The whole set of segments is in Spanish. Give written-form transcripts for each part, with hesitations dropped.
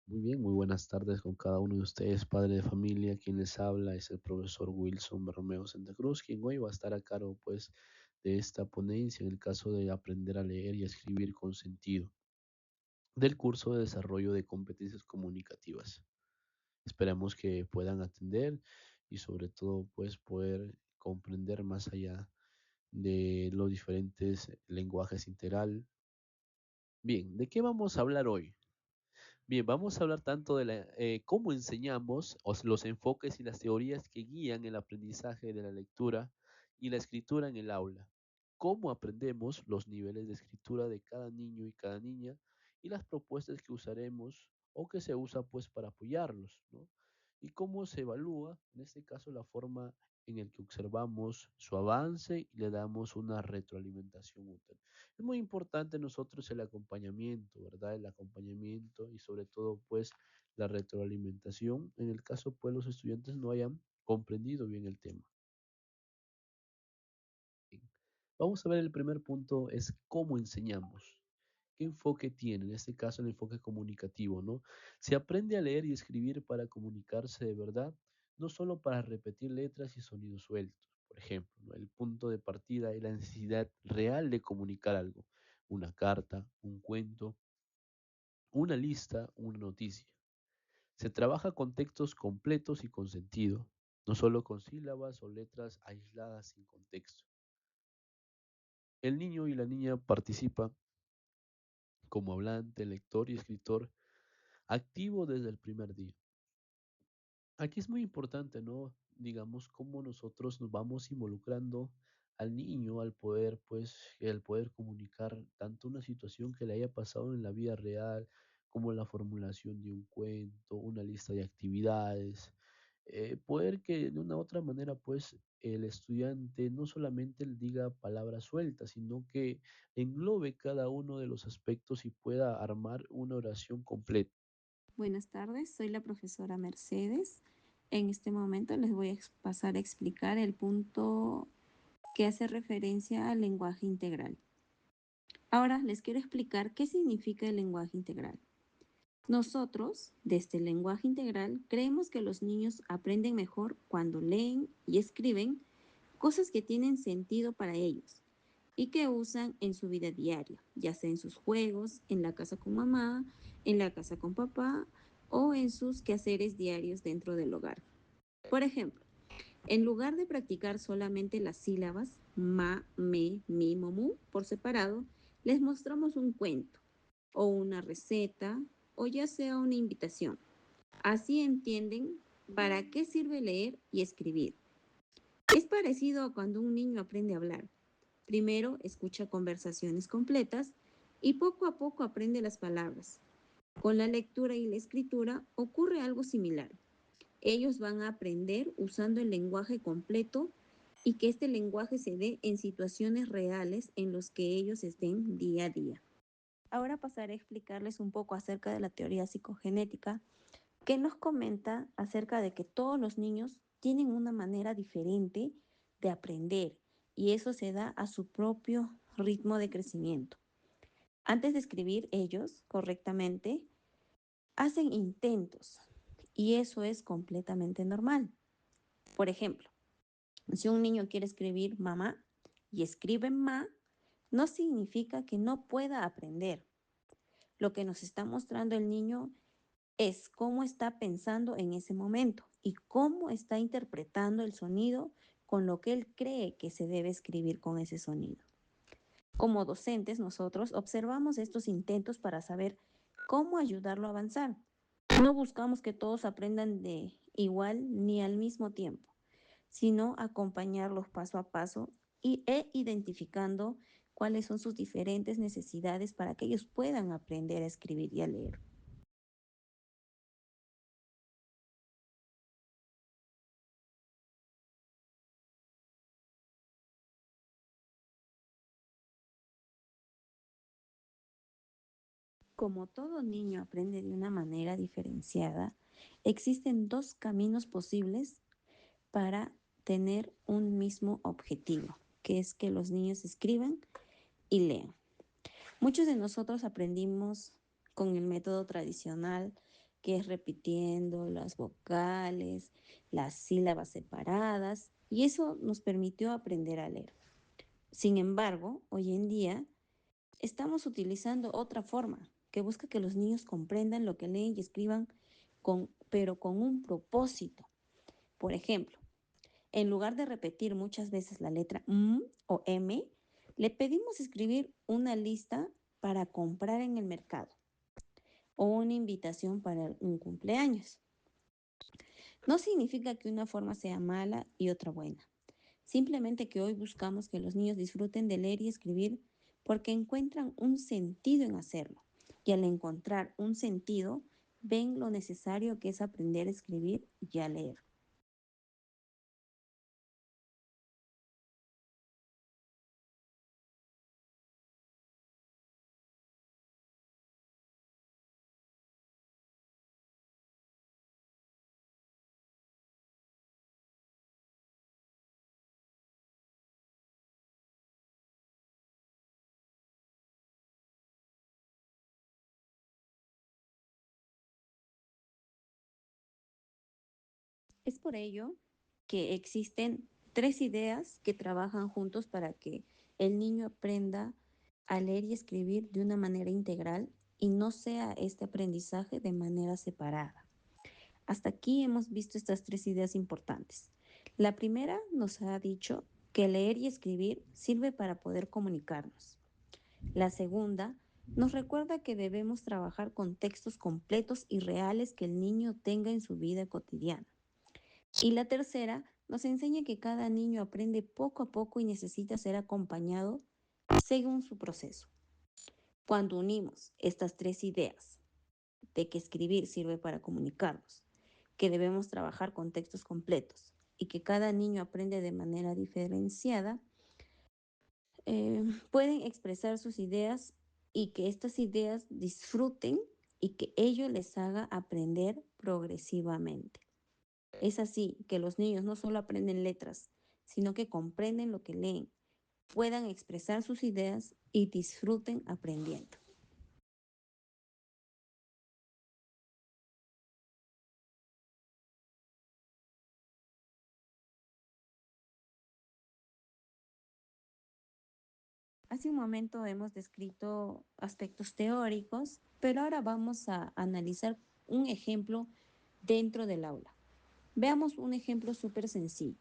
Muy bien, muy buenas tardes con cada uno de ustedes, padre de familia. Quien les habla es el profesor Wilson Berromeo Santa Cruz, quien hoy va a estar a cargo, pues, de esta ponencia en el caso de aprender a leer y a escribir con sentido del curso de desarrollo de competencias comunicativas. Esperamos que puedan atender y sobre todo, pues, poder comprender más allá de los diferentes lenguajes integral. Bien, ¿de qué vamos a hablar hoy? Bien, vamos a hablar tanto de cómo enseñamos, los enfoques y las teorías que guían el aprendizaje de la lectura y la escritura en el aula. Cómo aprendemos los niveles de escritura de cada niño y cada niña y las propuestas que usaremos o que se usa pues para apoyarlos, ¿no? Y cómo se evalúa, en este caso, la forma en el que observamos su avance y le damos una retroalimentación útil. Es muy importante nosotros el acompañamiento, ¿verdad? El acompañamiento y sobre todo pues la retroalimentación en el caso pues los estudiantes no hayan comprendido bien el tema. Bien. Vamos a ver el primer punto es cómo enseñamos. ¿Qué enfoque tiene? En este caso el enfoque comunicativo, ¿no? Se aprende a leer y escribir para comunicarse de verdad, no solo para repetir letras y sonidos sueltos. Por ejemplo, ¿no? El punto de partida es la necesidad real de comunicar algo, una carta, un cuento, una lista, una noticia. Se trabaja con textos completos y con sentido, no solo con sílabas o letras aisladas sin contexto. El niño y la niña participan como hablante, lector y escritor activo desde el primer día. Aquí es muy importante, ¿no? Digamos, cómo nosotros nos vamos involucrando al niño al poder, pues, el poder comunicar tanto una situación que le haya pasado en la vida real, como la formulación de un cuento, una lista de actividades, poder que de una u otra manera, pues, el estudiante no solamente le diga palabras sueltas, sino que englobe cada uno de los aspectos y pueda armar una oración completa. Buenas tardes, soy la profesora Mercedes. En este momento les voy a pasar a explicar el punto que hace referencia al lenguaje integral. Ahora les quiero explicar qué significa el lenguaje integral. Nosotros, desde el lenguaje integral, creemos que los niños aprenden mejor cuando leen y escriben cosas que tienen sentido para ellos y que usan en su vida diaria, ya sea en sus juegos, en la casa con mamá, en la casa con papá o en sus quehaceres diarios dentro del hogar. Por ejemplo, en lugar de practicar solamente las sílabas ma, me, mi, mo, mu por separado, les mostramos un cuento o una receta o ya sea una invitación. Así entienden para qué sirve leer y escribir. Es parecido a cuando un niño aprende a hablar. Primero escucha conversaciones completas y poco a poco aprende las palabras. Con la lectura y la escritura ocurre algo similar. Ellos van a aprender usando el lenguaje completo y que este lenguaje se dé en situaciones reales en los que ellos estén día a día. Ahora pasaré a explicarles un poco acerca de la teoría psicogenética que nos comenta acerca de que todos los niños tienen una manera diferente de aprender y eso se da a su propio ritmo de crecimiento. Antes de escribir ellos correctamente, hacen intentos y eso es completamente normal. Por ejemplo, si un niño quiere escribir mamá y escribe ma, no significa que no pueda aprender. Lo que nos está mostrando el niño es cómo está pensando en ese momento y cómo está interpretando el sonido con lo que él cree que se debe escribir con ese sonido. Como docentes, nosotros observamos estos intentos para saber cómo ayudarlo a avanzar. No buscamos que todos aprendan de igual ni al mismo tiempo, sino acompañarlos paso a paso e identificando cuáles son sus diferentes necesidades para que ellos puedan aprender a escribir y a leer. Como todo niño aprende de una manera diferenciada, existen dos caminos posibles para tener un mismo objetivo, que es que los niños escriban y lean. Muchos de nosotros aprendimos con el método tradicional que es repitiendo las vocales, las sílabas separadas, y eso nos permitió aprender a leer. Sin embargo, hoy en día estamos utilizando otra forma que busca que los niños comprendan lo que leen y escriban pero con un propósito. Por ejemplo, en lugar de repetir muchas veces la letra M o M, le pedimos escribir una lista para comprar en el mercado o una invitación para un cumpleaños. No significa que una forma sea mala y otra buena. Simplemente que hoy buscamos que los niños disfruten de leer y escribir porque encuentran un sentido en hacerlo. Y al encontrar un sentido, ven lo necesario que es aprender a escribir y a leer. Es por ello que existen 3 ideas que trabajan juntos para que el niño aprenda a leer y escribir de una manera integral y no sea este aprendizaje de manera separada. Hasta aquí hemos visto estas 3 ideas importantes. La primera nos ha dicho que leer y escribir sirve para poder comunicarnos. La segunda nos recuerda que debemos trabajar con textos completos y reales que el niño tenga en su vida cotidiana. Y la tercera nos enseña que cada niño aprende poco a poco y necesita ser acompañado según su proceso. Cuando unimos estas 3 ideas, de que escribir sirve para comunicarnos, que debemos trabajar con textos completos y que cada niño aprende de manera diferenciada, pueden expresar sus ideas y que estas ideas disfruten y que ello les haga aprender progresivamente. Es así que los niños no solo aprenden letras, sino que comprenden lo que leen, puedan expresar sus ideas y disfruten aprendiendo. Hace un momento hemos descrito aspectos teóricos, pero ahora vamos a analizar un ejemplo dentro del aula. Veamos un ejemplo súper sencillo.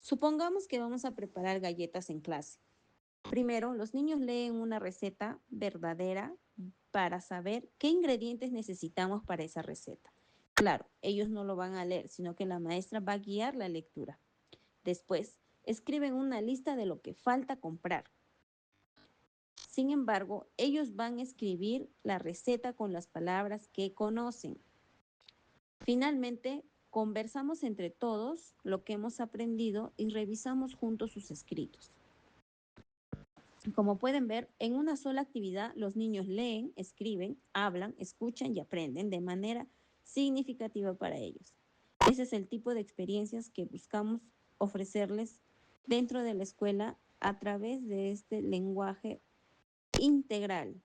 Supongamos que vamos a preparar galletas en clase. Primero, los niños leen una receta verdadera para saber qué ingredientes necesitamos para esa receta. Claro, ellos no lo van a leer, sino que la maestra va a guiar la lectura. Después, escriben una lista de lo que falta comprar. Sin embargo, ellos van a escribir la receta con las palabras que conocen. Finalmente, conversamos entre todos lo que hemos aprendido y revisamos juntos sus escritos. Como pueden ver, en una sola actividad los niños leen, escriben, hablan, escuchan y aprenden de manera significativa para ellos. Ese es el tipo de experiencias que buscamos ofrecerles dentro de la escuela a través de este lenguaje integral.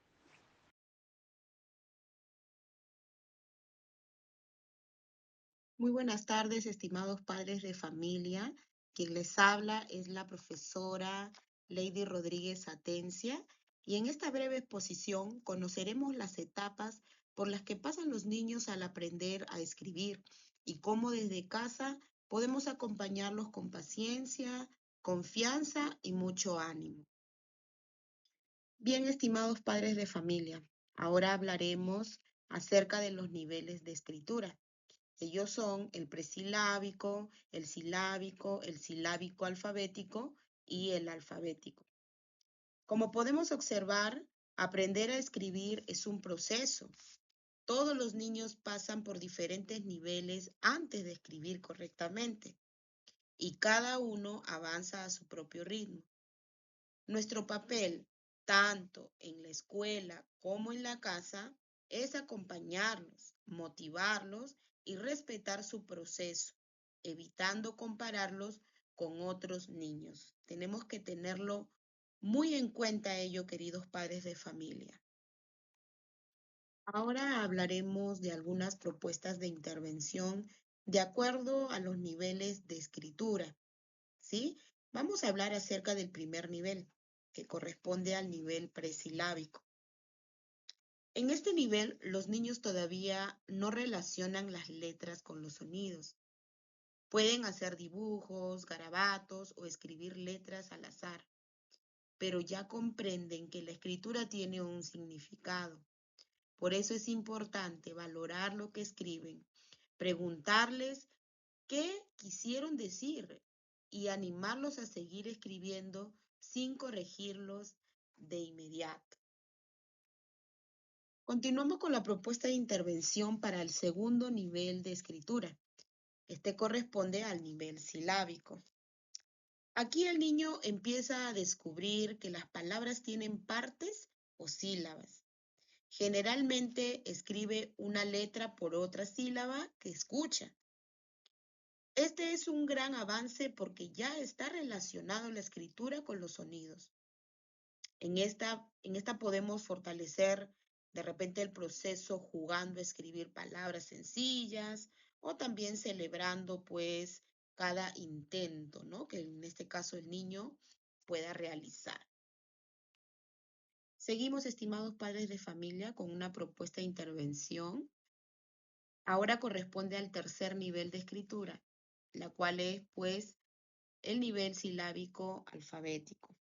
Muy buenas tardes, estimados padres de familia. Quien les habla es la profesora Lady Rodríguez Atencia y en esta breve exposición conoceremos las etapas por las que pasan los niños al aprender a escribir y cómo desde casa podemos acompañarlos con paciencia, confianza y mucho ánimo. Bien, estimados padres de familia, ahora hablaremos acerca de los niveles de escritura. Ellos son el presilábico, el silábico alfabético y el alfabético. Como podemos observar, aprender a escribir es un proceso. Todos los niños pasan por diferentes niveles antes de escribir correctamente y cada uno avanza a su propio ritmo. Nuestro papel, tanto en la escuela como en la casa, es acompañarlos, motivarlos y respetar su proceso, evitando compararlos con otros niños. Tenemos que tenerlo muy en cuenta ello, queridos padres de familia. Ahora hablaremos de algunas propuestas de intervención de acuerdo a los niveles de escritura, ¿sí? Vamos a hablar acerca del primer nivel, que corresponde al nivel presilábico. En este nivel, los niños todavía no relacionan las letras con los sonidos. Pueden hacer dibujos, garabatos o escribir letras al azar, pero ya comprenden que la escritura tiene un significado. Por eso es importante valorar lo que escriben, preguntarles qué quisieron decir y animarlos a seguir escribiendo sin corregirlos de inmediato. Continuamos con la propuesta de intervención para el segundo nivel de escritura. Este corresponde al nivel silábico. Aquí el niño empieza a descubrir que las palabras tienen partes o sílabas. Generalmente escribe una letra por otra sílaba que escucha. Este es un gran avance porque ya está relacionado la escritura con los sonidos. En esta podemos fortalecer de repente el proceso jugando a escribir palabras sencillas o también celebrando pues cada intento, ¿no? Que en este caso el niño pueda realizar. Seguimos, estimados padres de familia, con una propuesta de intervención. Ahora corresponde al tercer nivel de escritura, la cual es pues el nivel silábico alfabético.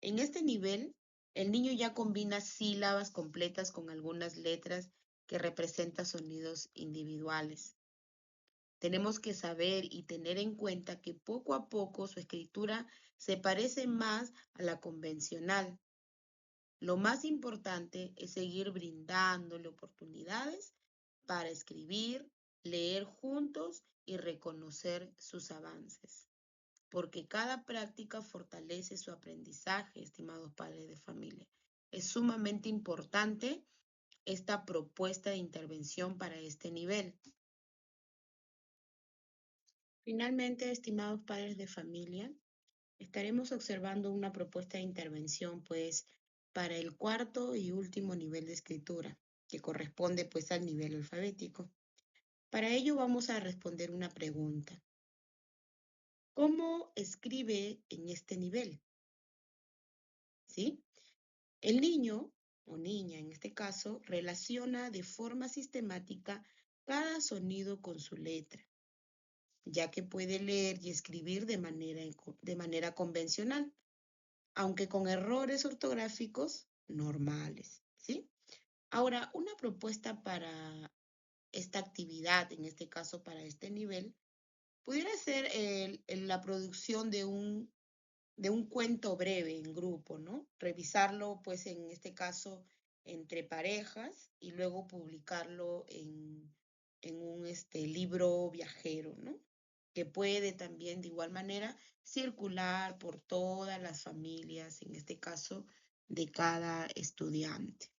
En este nivel, el niño ya combina sílabas completas con algunas letras que representan sonidos individuales. Tenemos que saber y tener en cuenta que poco a poco su escritura se parece más a la convencional. Lo más importante es seguir brindándole oportunidades para escribir, leer juntos y reconocer sus avances, porque cada práctica fortalece su aprendizaje, estimados padres de familia. Es sumamente importante esta propuesta de intervención para este nivel. Finalmente, estimados padres de familia, estaremos observando una propuesta de intervención, pues, para el cuarto y último nivel de escritura, que corresponde, pues, al nivel alfabético. Para ello vamos a responder una pregunta. ¿Cómo escribe en este nivel? ¿Sí? El niño o niña, en este caso, relaciona de forma sistemática cada sonido con su letra, ya que puede leer y escribir de manera convencional, aunque con errores ortográficos normales, ¿sí? Ahora, una propuesta para esta actividad, en este caso para este nivel, pudiera ser la producción de un cuento breve en grupo, ¿no? Revisarlo, pues en este caso, entre parejas y luego publicarlo en un libro viajero, ¿no? Que puede también de igual manera circular por todas las familias, en este caso, de cada estudiante.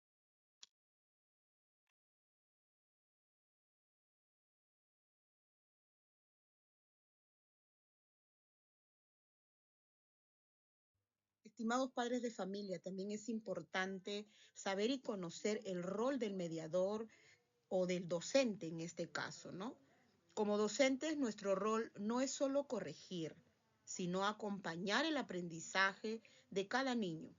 Estimados padres de familia, también es importante saber y conocer el rol del mediador o del docente en este caso, ¿no? Como docentes, nuestro rol no es solo corregir, sino acompañar el aprendizaje de cada niño.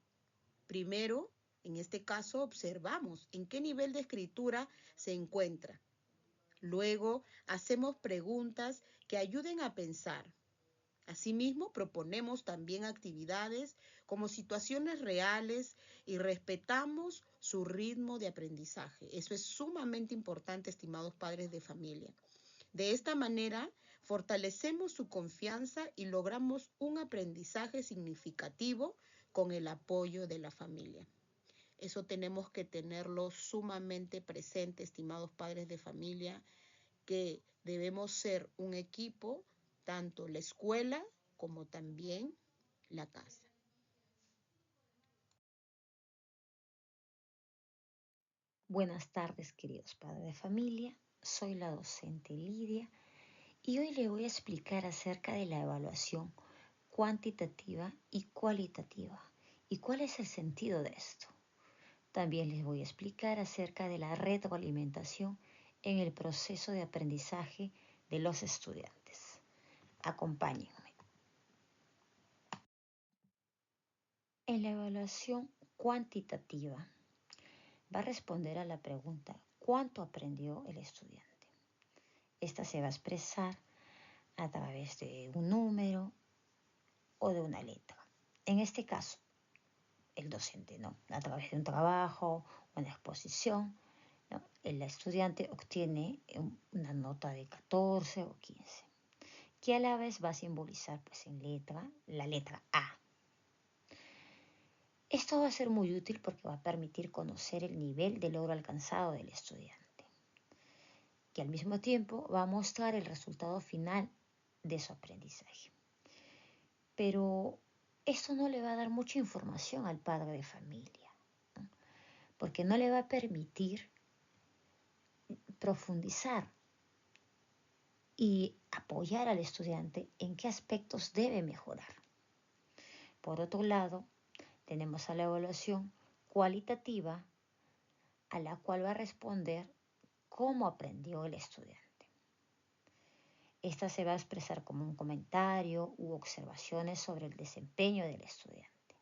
Primero, en este caso, observamos en qué nivel de escritura se encuentra. Luego, hacemos preguntas que ayuden a pensar. Asimismo, proponemos también actividades como situaciones reales y respetamos su ritmo de aprendizaje. Eso es sumamente importante, estimados padres de familia. De esta manera, fortalecemos su confianza y logramos un aprendizaje significativo con el apoyo de la familia. Eso tenemos que tenerlo sumamente presente, estimados padres de familia, que debemos ser un equipo, tanto la escuela como también la casa. Buenas tardes, queridos padres de familia. Soy la docente Lidia y hoy le voy a explicar acerca de la evaluación cuantitativa y cualitativa. ¿Y cuál es el sentido de esto? También les voy a explicar acerca de la retroalimentación en el proceso de aprendizaje de los estudiantes. Acompáñenme. En la evaluación cuantitativa va a responder a la pregunta ¿cuánto aprendió el estudiante? Esta se va a expresar a través de un número o de una letra. En este caso, el docente, ¿no? A través de un trabajo, una exposición, ¿no? El estudiante obtiene una nota de 14 o 15, que a la vez va a simbolizar pues, en letra, la letra A. Esto va a ser muy útil porque va a permitir conocer el nivel de logro alcanzado del estudiante, que al mismo tiempo va a mostrar el resultado final de su aprendizaje. Pero esto no le va a dar mucha información al padre de familia, ¿no? Porque no le va a permitir profundizar y apoyar al estudiante en qué aspectos debe mejorar. Por otro lado, tenemos a la evaluación cualitativa, a la cual va a responder cómo aprendió el estudiante. Esta se va a expresar como un comentario u observaciones sobre el desempeño del estudiante.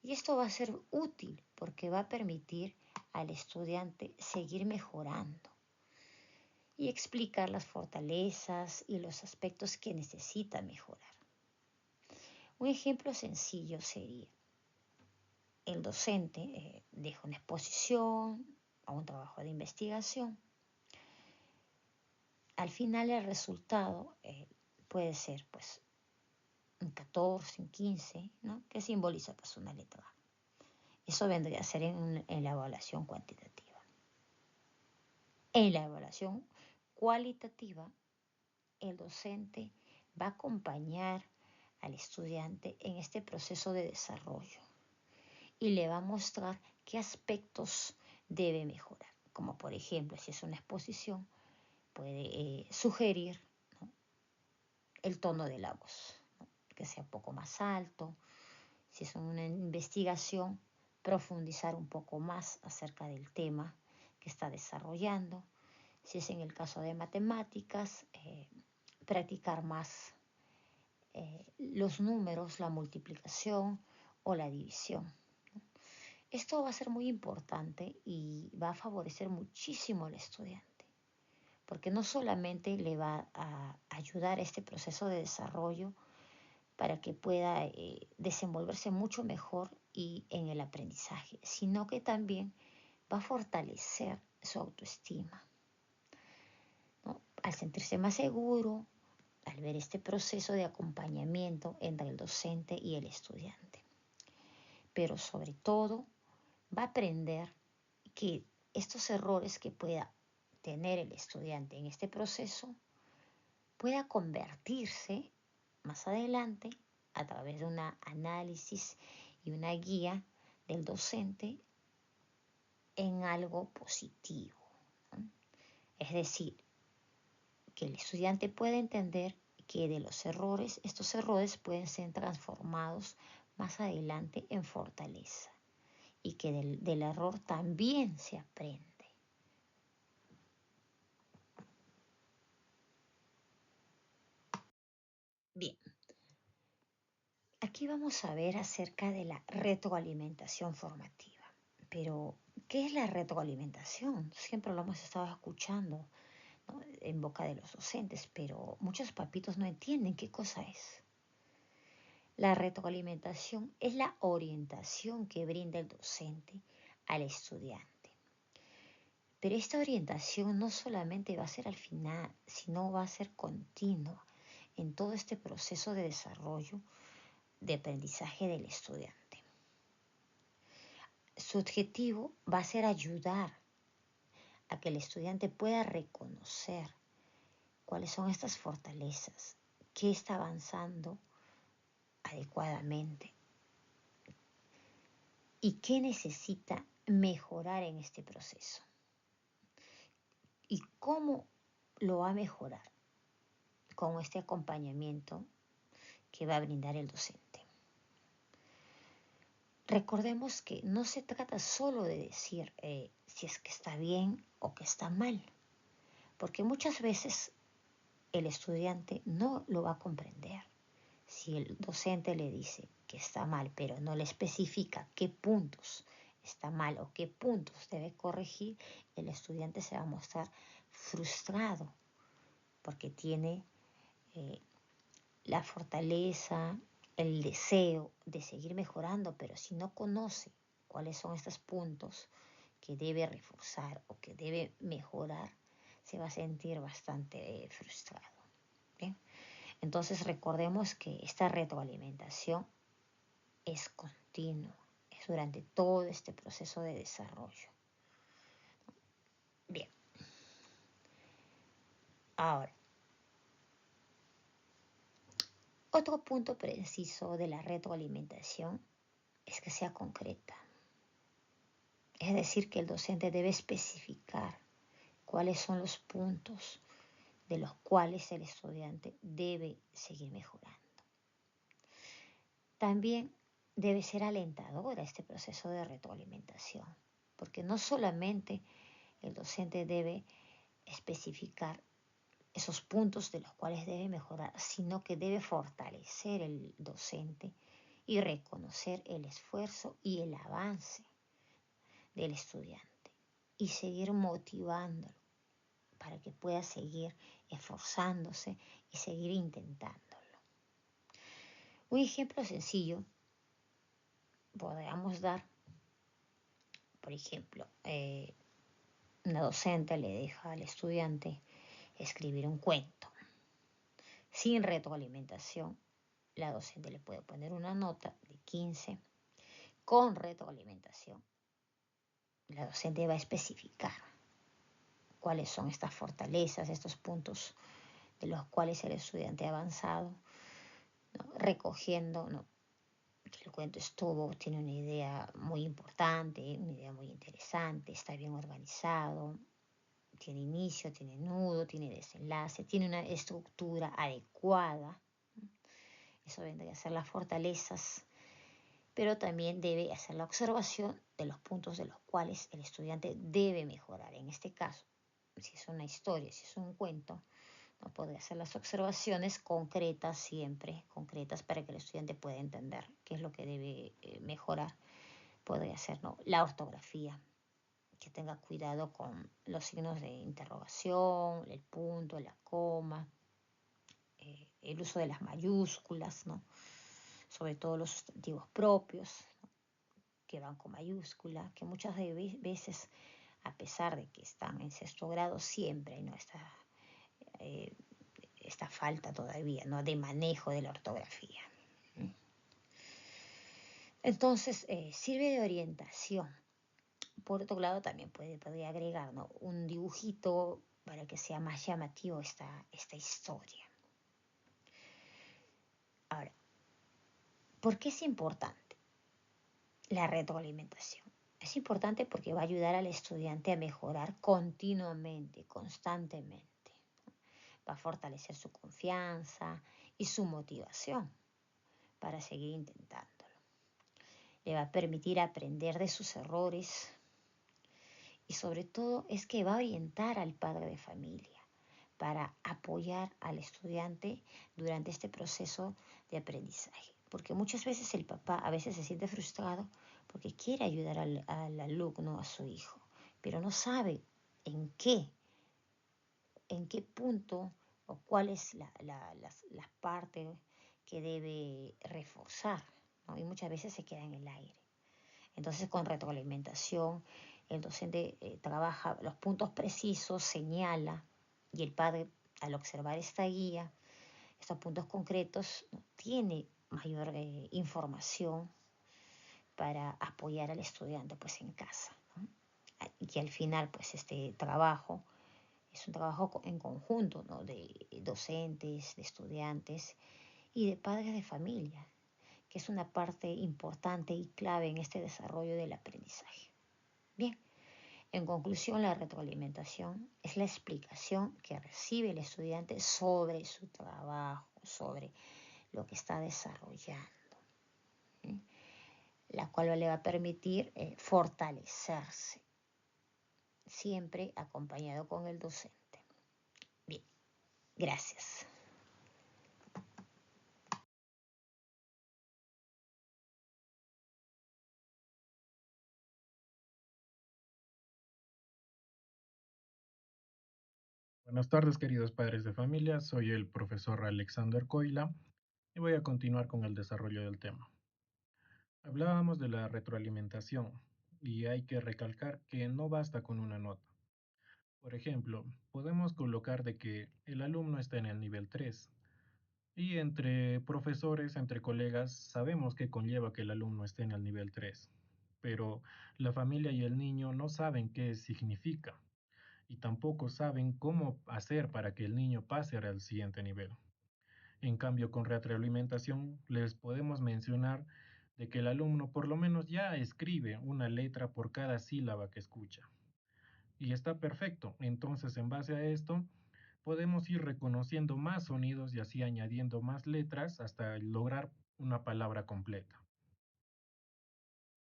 Y esto va a ser útil porque va a permitir al estudiante seguir mejorando y explicar las fortalezas y los aspectos que necesita mejorar. Un ejemplo sencillo sería, el docente deja una exposición o un trabajo de investigación. Al final el resultado puede ser pues un 14, un 15, ¿no? Que simboliza pues una letra A. Eso vendría a ser en la evaluación cuantitativa. En la evaluación cualitativa, el docente va a acompañar al estudiante en este proceso de desarrollo y le va a mostrar qué aspectos debe mejorar. Como por ejemplo, si es una exposición, puede sugerir, ¿no?, el tono de la voz, ¿no?, que sea un poco más alto. Si es una investigación, profundizar un poco más acerca del tema que está desarrollando. Si es en el caso de matemáticas, practicar más los números, la multiplicación o la división. Esto va a ser muy importante y va a favorecer muchísimo al estudiante, porque no solamente le va a ayudar a este proceso de desarrollo para que pueda desenvolverse mucho mejor y en el aprendizaje, sino que también va a fortalecer su autoestima, ¿no? Al sentirse más seguro, al ver este proceso de acompañamiento entre el docente y el estudiante. Pero sobre todo, va a aprender que estos errores que pueda tener el estudiante en este proceso pueda convertirse más adelante a través de un análisis y una guía del docente en algo positivo, ¿no? Es decir, que el estudiante pueda entender que de los errores, estos errores pueden ser transformados más adelante en fortaleza y que del error también se aprende. Bien, aquí vamos a ver acerca de la retroalimentación formativa. Pero, ¿qué es la retroalimentación? Siempre lo hemos estado escuchando, ¿no?, en boca de los docentes, pero muchos papitos no entienden qué cosa es. La retroalimentación es la orientación que brinda el docente al estudiante. Pero esta orientación no solamente va a ser al final, sino va a ser continua en todo este proceso de desarrollo de aprendizaje del estudiante. Su objetivo va a ser ayudar a que el estudiante pueda reconocer cuáles son estas fortalezas, qué está avanzando adecuadamente y qué necesita mejorar en este proceso y cómo lo va a mejorar con este acompañamiento que va a brindar el docente. recordemos que no se trata solo de decir si es que está bien o que está mal, porque muchas veces el estudiante no lo va a comprender. Si el docente le dice que está mal, pero no le especifica qué puntos está mal o qué puntos debe corregir, el estudiante se va a mostrar frustrado porque tiene la fortaleza, el deseo de seguir mejorando, pero si no conoce cuáles son estos puntos que debe reforzar o que debe mejorar, se va a sentir bastante frustrado. ¿Bien? Entonces recordemos que esta retroalimentación es continua, es durante todo este proceso de desarrollo. Bien, ahora, otro punto preciso de la retroalimentación es que sea concreta. Es decir, que el docente debe especificar cuáles son los puntos de los cuales el estudiante debe seguir mejorando. También debe ser alentadora este proceso de retroalimentación, porque no solamente el docente debe especificar esos puntos de los cuales debe mejorar, sino que debe fortalecer el docente y reconocer el esfuerzo y el avance del estudiante y seguir motivándolo para que pueda seguir esforzándose y seguir intentándolo. Un ejemplo sencillo podríamos dar, por ejemplo, una docente le deja al estudiante escribir un cuento. Sin retroalimentación, la docente le puede poner una nota de 15. Con retroalimentación, la docente va a especificar cuáles son estas fortalezas, estos puntos de los cuales el estudiante ha avanzado, ¿no? Recogiendo, ¿no?, que el cuento tiene una idea muy importante, una idea muy interesante, está bien organizado, tiene inicio, tiene nudo, tiene desenlace, tiene una estructura adecuada. Eso vendría a ser las fortalezas, pero también debe hacer la observación de los puntos de los cuales el estudiante debe mejorar. En este caso, si es una historia, si es un cuento, no podría hacer las observaciones concretas, siempre concretas, para que el estudiante pueda entender qué es lo que debe mejorar. Podría ser, ¿no?, la ortografía, que tenga cuidado con los signos de interrogación, el punto, la coma, el uso de las mayúsculas, ¿no?, sobre todo los sustantivos propios, ¿no?, que van con mayúscula, que muchas veces, a pesar de que están en sexto grado, siempre hay, ¿no?, esta falta todavía, ¿no?, de manejo de la ortografía. Entonces, sirve de orientación. Por otro lado, también podría agregar, ¿no?, un dibujito para que sea más llamativo esta historia. Ahora, ¿por qué es importante la retroalimentación? Es importante porque va a ayudar al estudiante a mejorar continuamente, constantemente. Va a fortalecer su confianza y su motivación para seguir intentándolo. Le va a permitir aprender de sus errores y sobre todo es que va a orientar al padre de familia para apoyar al estudiante durante este proceso de aprendizaje. Porque muchas veces el papá a veces se siente frustrado porque quiere ayudar al alumno, a su hijo, pero no sabe en qué punto o cuál es la parte que debe reforzar, ¿no? Y muchas veces se queda en el aire. Entonces, con retroalimentación, el docente trabaja los puntos precisos, señala, y el padre, al observar esta guía, estos puntos concretos, ¿no?, tiene mayor información para apoyar al estudiante, pues, en casa, ¿no? Y al final, pues, este trabajo es un trabajo en conjunto, ¿no?, de docentes, de estudiantes y de padres de familia, que es una parte importante y clave en este desarrollo del aprendizaje. Bien, en conclusión, la retroalimentación es la explicación que recibe el estudiante sobre su trabajo, sobre lo que está desarrollando. la cual le va a permitir fortalecerse, siempre acompañado con el docente. Bien, gracias. Buenas tardes, queridos padres de familia. Soy el profesor Alexander Coila y voy a continuar con el desarrollo del tema. Hablábamos de la retroalimentación y hay que recalcar que no basta con una nota. Por ejemplo, podemos colocar de que el alumno está en el nivel 3 y entre profesores, entre colegas, sabemos que conlleva que el alumno esté en el nivel 3, pero la familia y el niño no saben qué significa y tampoco saben cómo hacer para que el niño pase al siguiente nivel. En cambio, con retroalimentación les podemos mencionar de que el alumno por lo menos ya escribe una letra por cada sílaba que escucha. Y está perfecto. Entonces, en base a esto, podemos ir reconociendo más sonidos y así añadiendo más letras hasta lograr una palabra completa.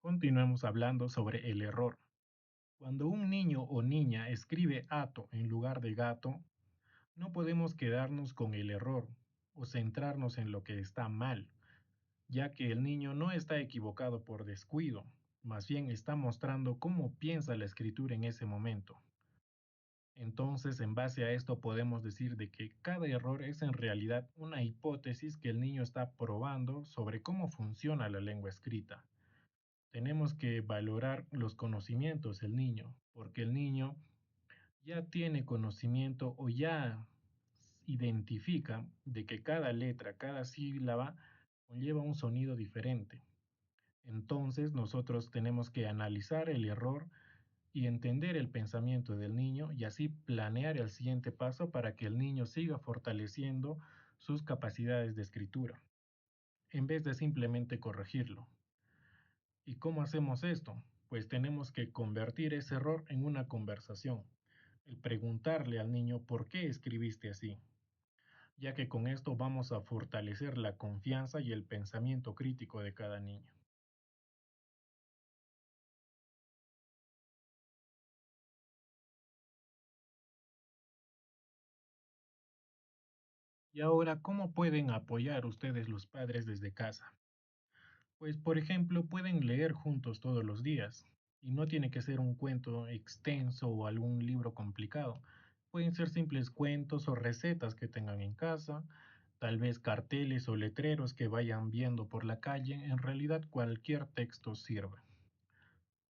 Continuemos hablando sobre el error. Cuando un niño o niña escribe ato en lugar de gato, no podemos quedarnos con el error o centrarnos en lo que está mal, ya que el niño no está equivocado por descuido, más bien está mostrando cómo piensa la escritura en ese momento. Entonces, en base a esto podemos decir de que cada error es en realidad una hipótesis que el niño está probando sobre cómo funciona la lengua escrita. Tenemos que valorar los conocimientos del niño, porque el niño ya tiene conocimiento o ya identifica de que cada letra, cada sílaba conlleva un sonido diferente. Entonces nosotros tenemos que analizar el error y entender el pensamiento del niño y así planear el siguiente paso para que el niño siga fortaleciendo sus capacidades de escritura, en vez de simplemente corregirlo. ¿Y cómo hacemos esto? Pues tenemos que convertir ese error en una conversación, el preguntarle al niño por qué escribiste así, ya que con esto vamos a fortalecer la confianza y el pensamiento crítico de cada niño. Y ahora, ¿cómo pueden apoyar ustedes los padres desde casa? Pues, por ejemplo, pueden leer juntos todos los días, y no tiene que ser un cuento extenso o algún libro complicado. Pueden ser simples cuentos o recetas que tengan en casa, tal vez carteles o letreros que vayan viendo por la calle. En realidad, cualquier texto sirve.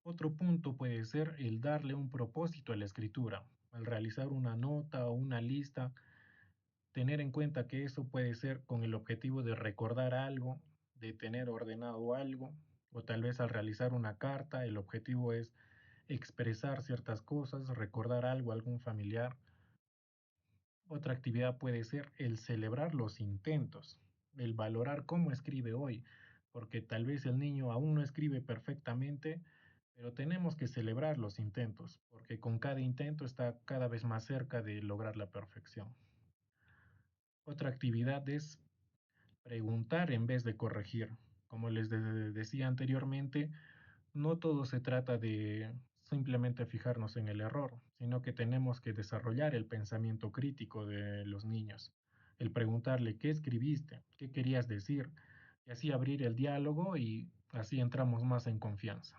Otro punto puede ser el darle un propósito a la escritura. Al realizar una nota o una lista, tener en cuenta que eso puede ser con el objetivo de recordar algo, de tener ordenado algo, o tal vez al realizar una carta, el objetivo es expresar ciertas cosas, recordar algo a algún familiar. Otra actividad puede ser el celebrar los intentos, el valorar cómo escribe hoy, porque tal vez el niño aún no escribe perfectamente, pero tenemos que celebrar los intentos, porque con cada intento está cada vez más cerca de lograr la perfección. Otra actividad es preguntar en vez de corregir. Como les decía anteriormente, no todo se trata de simplemente fijarnos en el error, sino que tenemos que desarrollar el pensamiento crítico de los niños. El preguntarle qué escribiste, qué querías decir, y así abrir el diálogo y así entramos más en confianza.